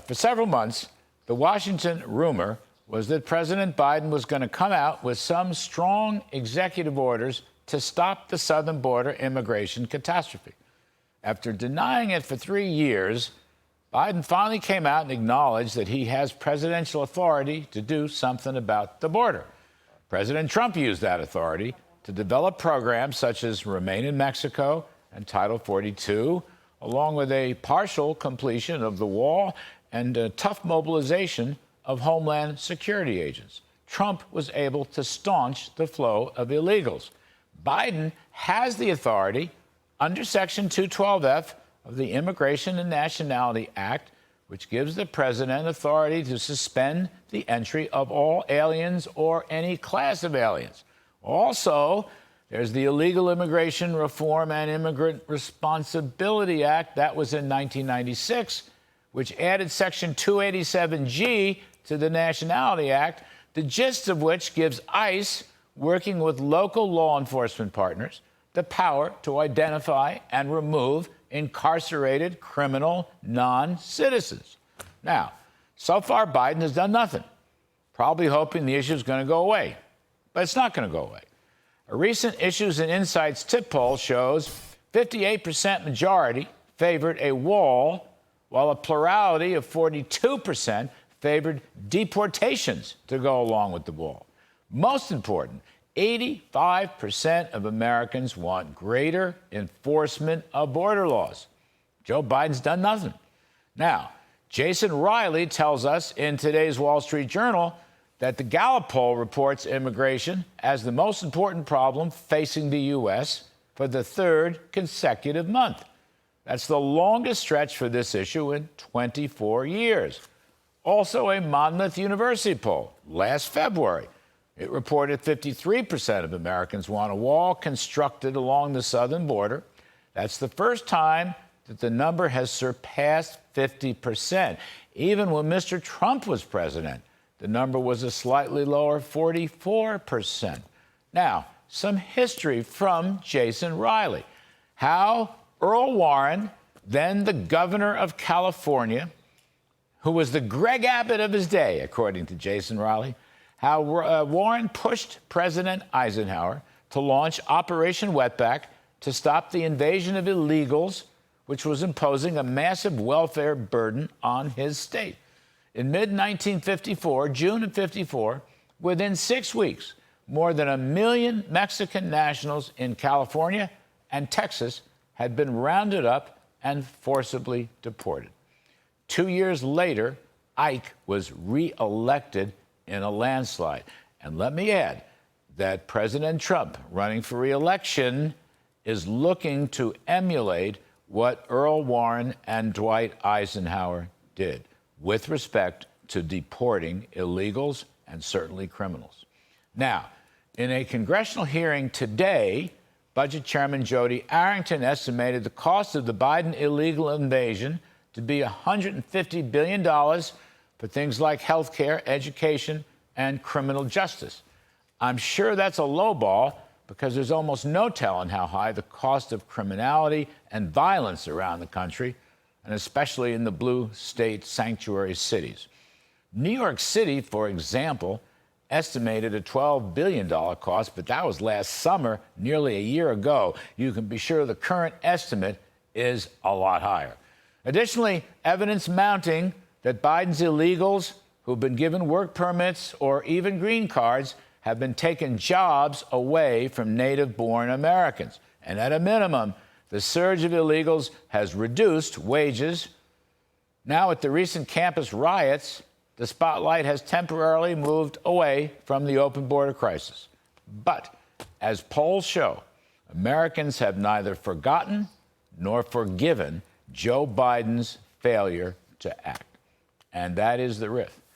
for several months, the Washington rumor was that President Biden was going to come out with some strong executive orders to stop the southern border immigration catastrophe. After denying it for 3 years, Biden finally came out and acknowledged that he has presidential authority to do something about the border. President Trump used that authority to develop programs such as Remain in Mexico and Title 42, along with a partial completion of the wall and a tough mobilization of Homeland Security agents. Trump was able to staunch the flow of illegals. Biden has the authority under Section 212F of the Immigration and Nationality Act, which gives the president authority to suspend the entry of all aliens or any class of aliens. Also, there's the Illegal Immigration Reform and Immigrant Responsibility Act. That was in 1996, which added Section 287G to the Nationality Act, the gist of which gives ICE, working with local law enforcement partners, the power to identify and remove incarcerated criminal non-citizens. Now, so far, Biden has done nothing, probably hoping the issue is going to go away. But it's not going to go away. A recent Issues and Insights tip poll shows 58% majority favored a wall, while a plurality of 42% favored deportations to go along with the wall. Most important, 85% of Americans want greater enforcement of border laws. Joe Biden's done nothing. Now, Jason Riley tells us in today's Wall Street Journal that the Gallup poll reports immigration as the most important problem facing the U.S. for the third consecutive month. That's the longest stretch for this issue in 24 years. Also, a Monmouth University poll last February. It reported 53% of Americans want a wall constructed along the southern border. That's the first time that the number has surpassed 50%. Even when Mr. Trump was president, the number was a slightly lower 44%. Now, some history from Jason Riley. How Earl Warren, then the governor of California, who was the Greg Abbott of his day, according to Jason Riley, how Warren pushed President Eisenhower to launch Operation Wetback to stop the invasion of illegals, which was imposing a massive welfare burden on his state. In mid-1954, June of 54, within 6 weeks, more than 1 million Mexican nationals in California and Texas had been rounded up and forcibly deported. 2 years later, Ike was re-elected in a landslide. And let me add that President Trump, running for re-election, is looking to emulate what Earl Warren and Dwight Eisenhower did with respect to deporting illegals and certainly criminals. Now, in a congressional hearing today, Budget Chairman Jody Arrington estimated the cost of the Biden illegal invasion to be $150 billion for things like health care, education, and criminal justice. I'm sure that's a low ball because there's almost no telling how high the cost of criminality and violence around the country, and especially in the blue state sanctuary cities. New York City, for example, estimated a $12 billion cost, but that was last summer, nearly a year ago. You can be sure the current estimate is a lot higher. Additionally, evidence mounting that Biden's illegals who've been given work permits or even green cards have been taking jobs away from native-born Americans. And at a minimum, the surge of illegals has reduced wages. Now, at the recent campus riots, the spotlight has temporarily moved away from the open border crisis. But as polls show, Americans have neither forgotten nor forgiven Joe Biden's failure to act. And that is the risk.